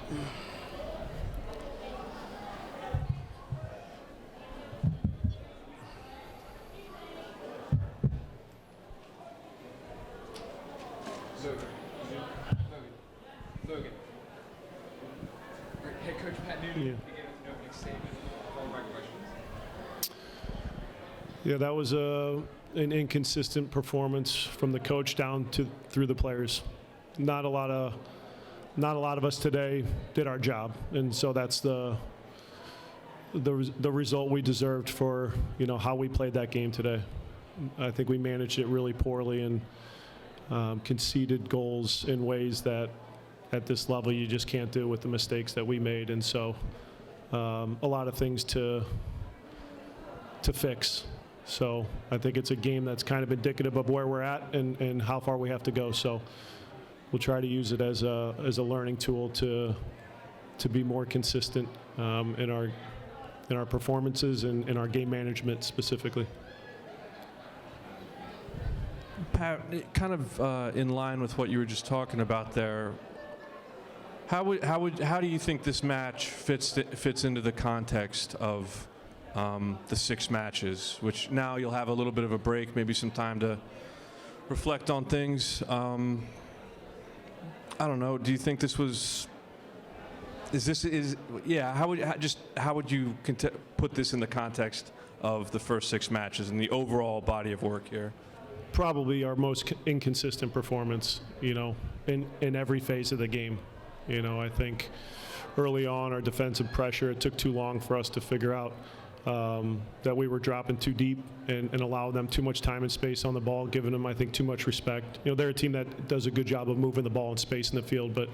Logan. Head coach Pat Noonan began with an opening statement, followed by questions. Yeah, that was an inconsistent performance from the coach down to through the players. Not a lot of us today did our job, and so that's the result we deserved for how we played that game today. I think we managed it really poorly and conceded goals in ways that at this level you just can't do with the mistakes that we made, and so a lot of things to fix. So I think it's a game that's kind of indicative of where we're at and how far we have to go. So we'll try to use it as a learning tool to be more consistent in our performances and in our game management specifically. Pat, kind of in line with what you were just talking about there, how do you think this match fits into the context of the 6 matches, which now you'll have a little bit of a break, maybe some time to reflect on things. I don't know. Do you think this was? How would you put this in the context of the first 6 matches and the overall body of work here? Probably our most inconsistent performance, in every phase of the game. I think early on our defensive pressure, it took too long for us to figure out that we were dropping too deep and allowing them too much time and space on the ball, giving them, I think, too much respect. They're a team that does a good job of moving the ball and space in the field, but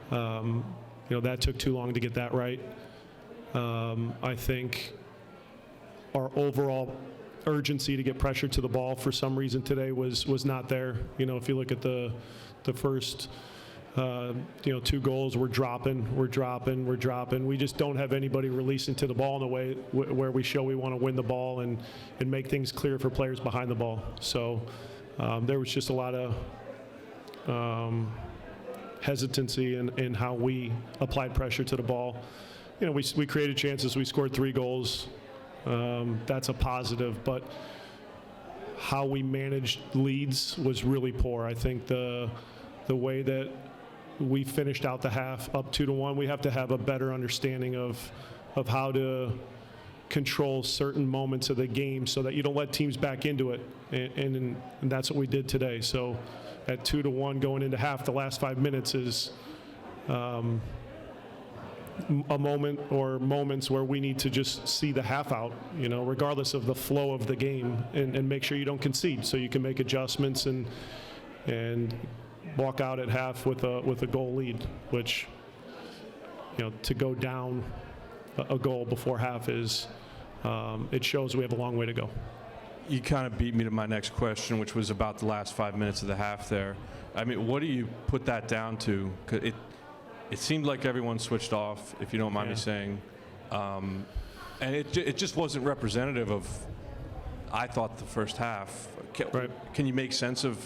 that took too long to get that right. I think our overall urgency to get pressure to the ball for some reason today was not there. If you look at the first 2 goals, we're dropping. We just don't have anybody releasing to the ball in a way where we show we want to win the ball and make things clear for players behind the ball. So there was just a lot of hesitancy in how we applied pressure to the ball. We created chances. We scored 3 goals. That's a positive, but how we managed leads was really poor. I think the way that we finished out the half up 2-1, we have to have a better understanding of how to control certain moments of the game so that you don't let teams back into it, and that's what we did today. So at 2-1 going into half, the last 5 minutes is a moment or moments where we need to just see the half out, regardless of the flow of the game, and make sure you don't concede so you can make adjustments and walk out at half with a goal lead, which to go down a goal before half is it shows we have a long way to go. You kind of beat me to my next question, which was about the last 5 minutes of the half there. I mean, what do you put that down to? 'Cause it seemed like everyone switched off, if you don't mind me saying. And it just wasn't representative of, I thought, the first half. Can you make sense of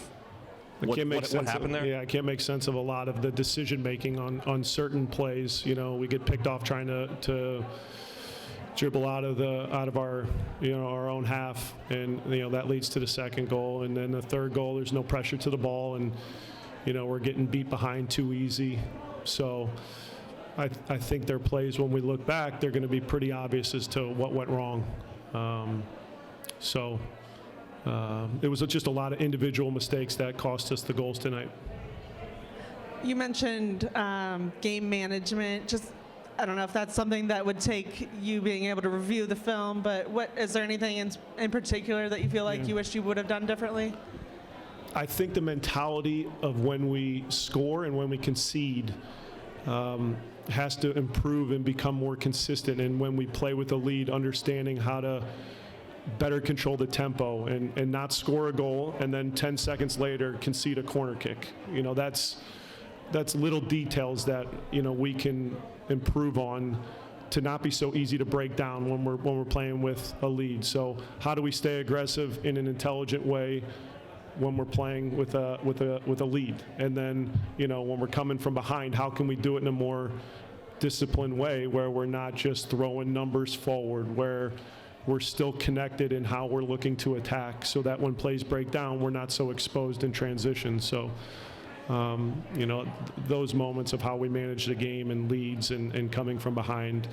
what happened there? Yeah, I can't make sense of a lot of the decision-making on certain plays. We get picked off trying to dribble out of our our own half, and that leads to the second goal, and then the third goal, there's no pressure to the ball, and we're getting beat behind too easy. So I think their plays, when we look back, they're going to be pretty obvious as to what went wrong. It was just a lot of individual mistakes that cost us the goals tonight. You mentioned game management. I don't know if that's something that would take you being able to review the film, but is there anything in particular that you feel like you wish you would have done differently? I think the mentality of when we score and when we concede has to improve and become more consistent. And when we play with the lead, understanding how to better control the tempo and not score a goal and then 10 seconds later concede a corner kick. That's little details that we can improve on to not be so easy to break down when we're playing with a lead. So how do we stay aggressive in an intelligent way when we're playing with a lead. And then, when we're coming from behind, how can we do it in a more disciplined way where we're not just throwing numbers forward, where we're still connected in how we're looking to attack, so that when plays break down, we're not so exposed in transition. So, those moments of how we manage the game and leads and coming from behind,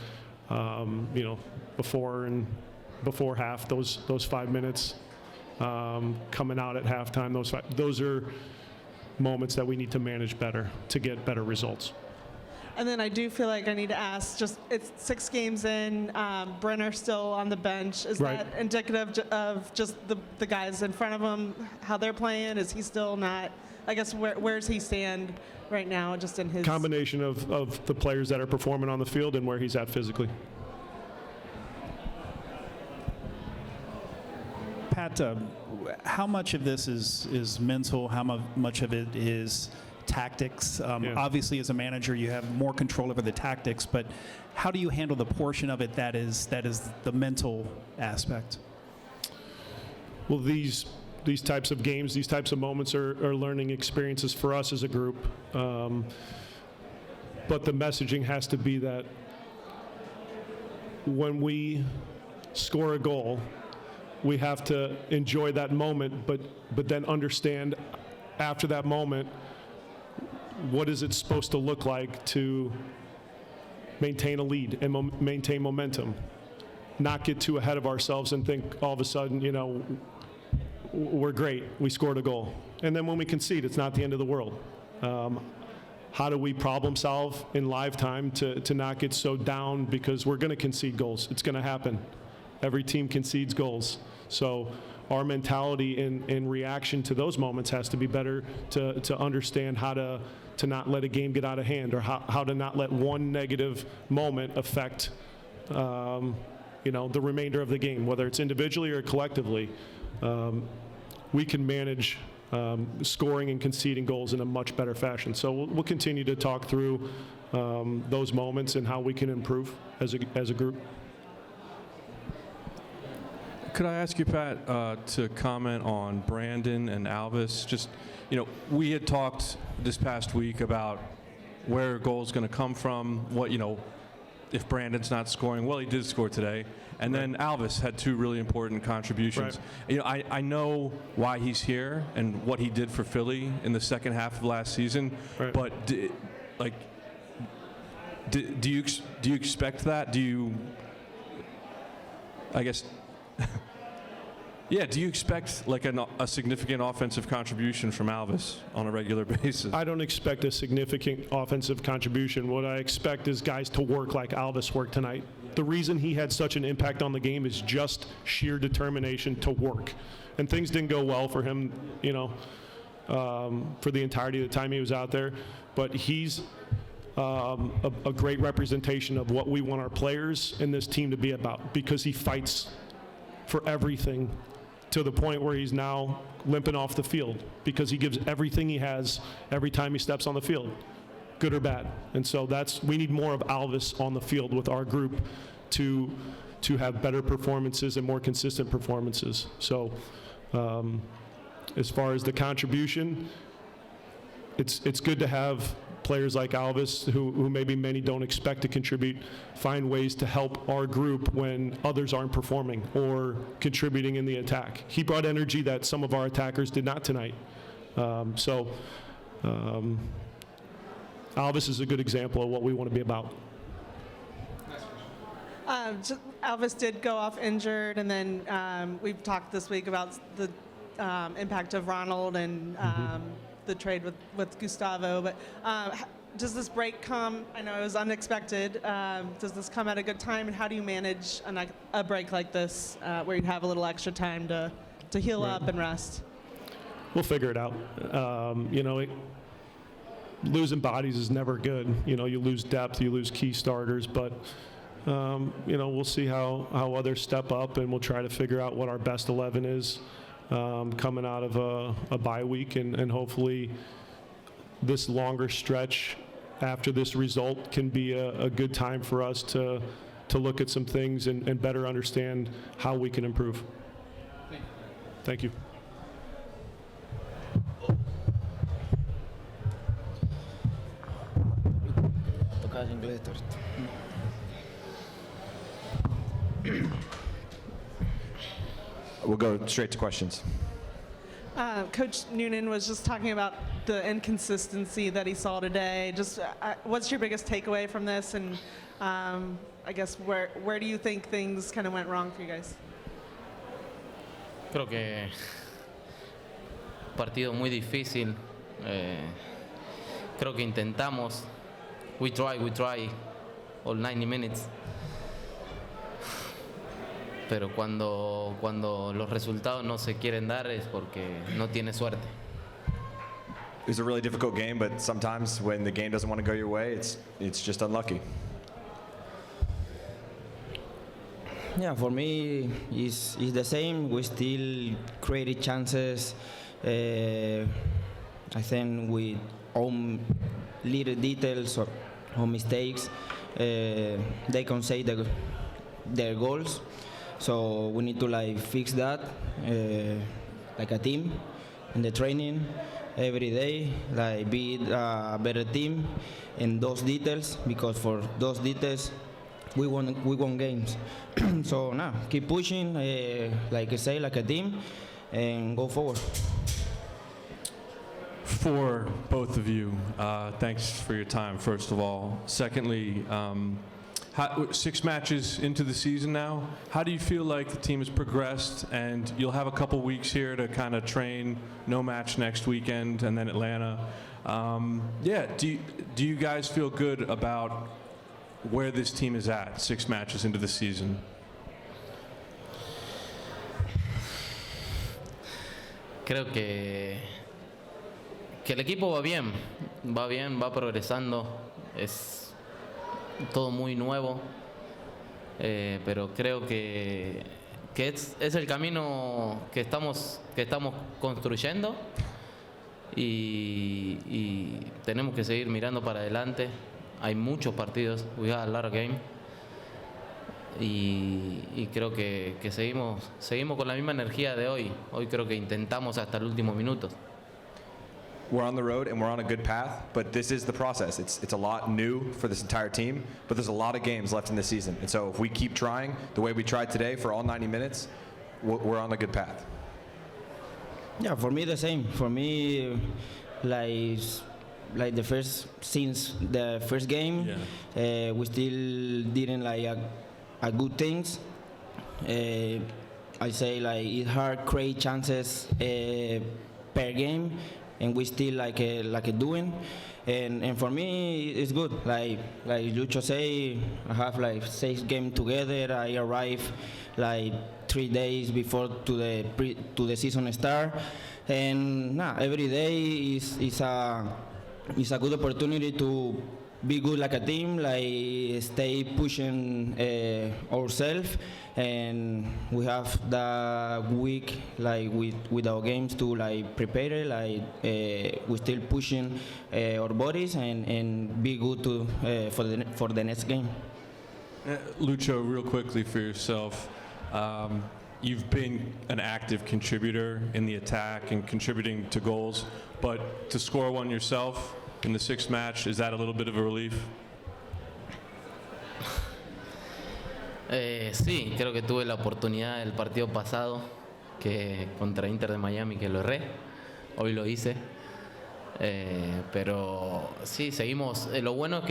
before half, those 5 minutes, coming out at halftime, those are moments that we need to manage better to get better results. And then I do feel like I need to ask, just it's 6 games in, Brenner still on the bench. Is Right. that indicative of just the guys in front of him, how they're playing? Is he still not, I guess, where's he stand right now, just in his... Combination of the players that are performing on the field and where he's at physically. Pat, how much of this is mental? How much of it is tactics? Obviously, as a manager, you have more control over the tactics, but how do you handle the portion of it that is the mental aspect? Well, these types of games, these types of moments are learning experiences for us as a group. But the messaging has to be that when we score a goal, we have to enjoy that moment, but then understand after that moment, what is it supposed to look like to maintain a lead and maintain momentum, not get too ahead of ourselves and think all of a sudden, we're great, we scored a goal. And then when we concede, it's not the end of the world. How do we problem solve in live time to not get so down because we're going to concede goals? It's going to happen. Every team concedes goals. So our mentality in reaction to those moments has to be better to understand how to not let a game get out of hand, or how to not let one negative moment affect the remainder of the game, whether it's individually or collectively. We can manage scoring and conceding goals in a much better fashion. So we'll continue to talk through those moments and how we can improve as a group. Could I ask you, Pat, to comment on Brandon and Alvis? Just, we had talked this past week about where a goal is going to come from, what, if Brandon's not scoring. Well, he did score today. And then Alvis had 2 really important contributions. Right. I know why he's here and what he did for Philly in the second half of last season. Right. But, do you expect that? Do you, I guess... Yeah, do you expect a significant offensive contribution from Alvis on a regular basis? I don't expect a significant offensive contribution. What I expect is guys to work like Alvis worked tonight. The reason he had such an impact on the game is just sheer determination to work. And things didn't go well for him, for the entirety of the time he was out there. But he's a great representation of what we want our players and this team to be about, because he fights for everything to the point where he's now limping off the field, because he gives everything he has every time he steps on the field, good or bad. And so we need more of Alvis on the field with our group to have better performances and more consistent performances. So as far as the contribution, it's good to have players like Alvis, who maybe many don't expect to contribute, find ways to help our group when others aren't performing or contributing in the attack. He brought energy that some of our attackers did not tonight. Alvis is a good example of what we want to be about. Alvis did go off injured, and then we've talked this week about the impact of Ronald and the trade with Gustavo. But does this break come? I know it was unexpected. Does this come at a good time, and how do you manage a break like this where you have a little extra time to heal up and rest? We'll figure it out. Losing bodies is never good. You lose depth, you lose key starters, but we'll see how others step up, and we'll try to figure out what our best 11 is coming out of a bye week, and hopefully this longer stretch after this result can be a good time for us to look at some things and better understand how we can improve. Thank you. Thank you. Gracias, inglés. We'll go straight to questions. Coach Noonan was just talking about the inconsistency that he saw today. Just what's your biggest takeaway from this, and I guess where do you think things kind of went wrong for you guys? Creo que partido muy difícil. Creo que intentamos. We try all 90 minutes. Pero cuando los resultados no se quieren dar es porque no tiene suerte. It was a really difficult game, but sometimes when the game doesn't want to go your way, it's just unlucky. Yeah, for me, it's the same. We still created chances. I think with own little details or mistakes, they can say their goals. So we need to fix that like a team in the training every day, be a better team in those details, because for those details we won games. So now keep pushing, like I say, like a team, and go forward. For both of you, thanks for your time, first of all. Secondly, 6 matches into the season now, how do you feel like the team has progressed? And you'll have a couple weeks here to kind of train, no match next weekend, and then Atlanta. Do you guys feel good about where this team is at 6 matches into the season? Creo que el equipo va bien, va progresando. Es todo muy nuevo, pero creo que es el camino que estamos construyendo, y tenemos que seguir mirando para adelante. Hay muchos partidos, we have a lot of games, y creo que seguimos con la misma energía de hoy. Hoy creo que intentamos hasta el último minuto. We're on the road and we're on a good path, but this is the process. It's a lot new for this entire team, but there's a lot of games left in the season. And so if we keep trying the way we tried today for all 90 minutes, we're on a good path. Yeah, for me the same. For me, since the first game, we still didn't a good things. I say it's hard create chances per game, and we still doing, and for me it's good. Like Lucho say, I have 6 games together. I arrive 3 days before to the season start, and every day is a good opportunity to be good like a team, stay pushing ourselves, and we have the week with our games to prepare it. We still pushing our bodies and be good to for the next game. Lucho, real quickly for yourself, you've been an active contributor in the attack and contributing to goals, but to score one yourself in the 6th match, is that a little bit of a relief? Sí, creo que tuve la oportunidad el partido pasado que contra Inter de Miami, que lo erré. Hoy lo hice. Pero sí, seguimos. Lo bueno es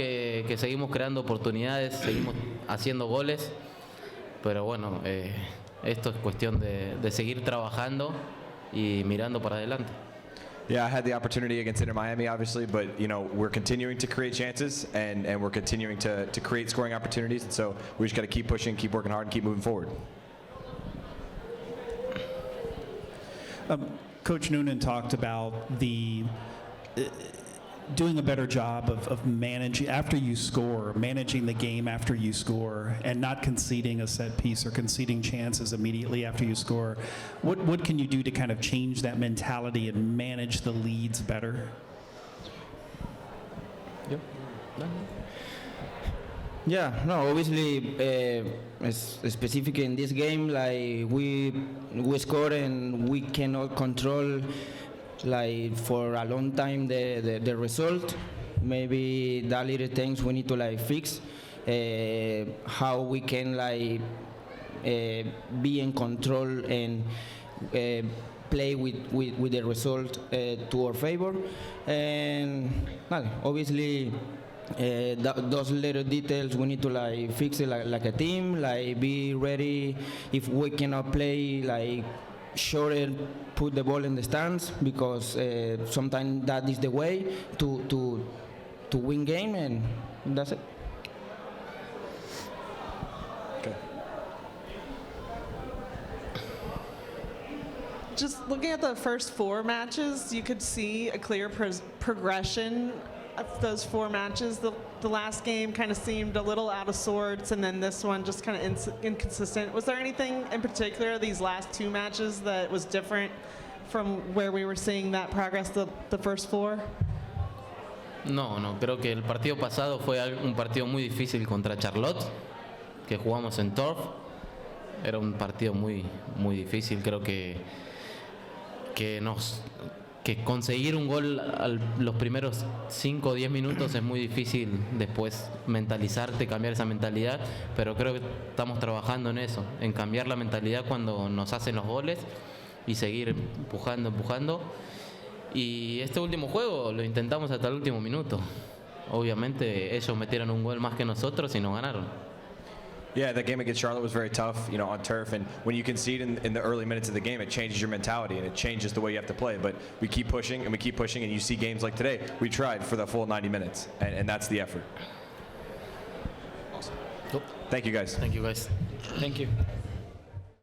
que seguimos creando oportunidades, seguimos haciendo goles. Pero bueno, esto es cuestión de seguir trabajando y mirando para adelante. Yeah, I had the opportunity against Inter Miami, obviously, but we're continuing to create chances and we're continuing to create scoring opportunities, and so we just got to keep pushing, keep working hard, and keep moving forward. Coach Noonan talked about the doing a better job of managing after you score, managing the game after you score, and not conceding a set piece or conceding chances immediately after you score. What can you do to kind of change that mentality and manage the leads better? Yeah, no, obviously, specific in this game, we score and we cannot control for a long time the result, maybe that little things we need to like fix. How we can like be in control and play with the result to our favor, and obviously those little details we need to like fix it like a team, like be ready if we cannot play like short, put the ball in the stands, because sometimes that is the way to win game, and that's it. Just looking at the first 4 matches, you could see a clear progression of those 4 matches. The last game kind of seemed a little out of sorts, and then this one just kind of inconsistent. Was there anything in particular these last 2 matches that was different from where we were seeing that progress the first 4? No, creo que el partido pasado fue un partido muy difícil contra Charlotte, que jugamos en Turf. Era un partido muy difícil, creo que conseguir un gol los primeros 5 o 10 minutos es muy difícil después mentalizarte, cambiar esa mentalidad, pero creo que estamos trabajando en eso, en cambiar la mentalidad cuando nos hacen los goles y seguir empujando. Y este último juego lo intentamos hasta el último minuto. Obviamente ellos metieron un gol más que nosotros y nos ganaron. Yeah, that game against Charlotte was very tough, on turf. And when you concede in the early minutes of the game, it changes your mentality and it changes the way you have to play. But we keep pushing and we keep pushing. And you see games like today, we tried for the full 90 minutes. And that's the effort. Awesome. Thank you, guys. Thank you, guys. Thank you.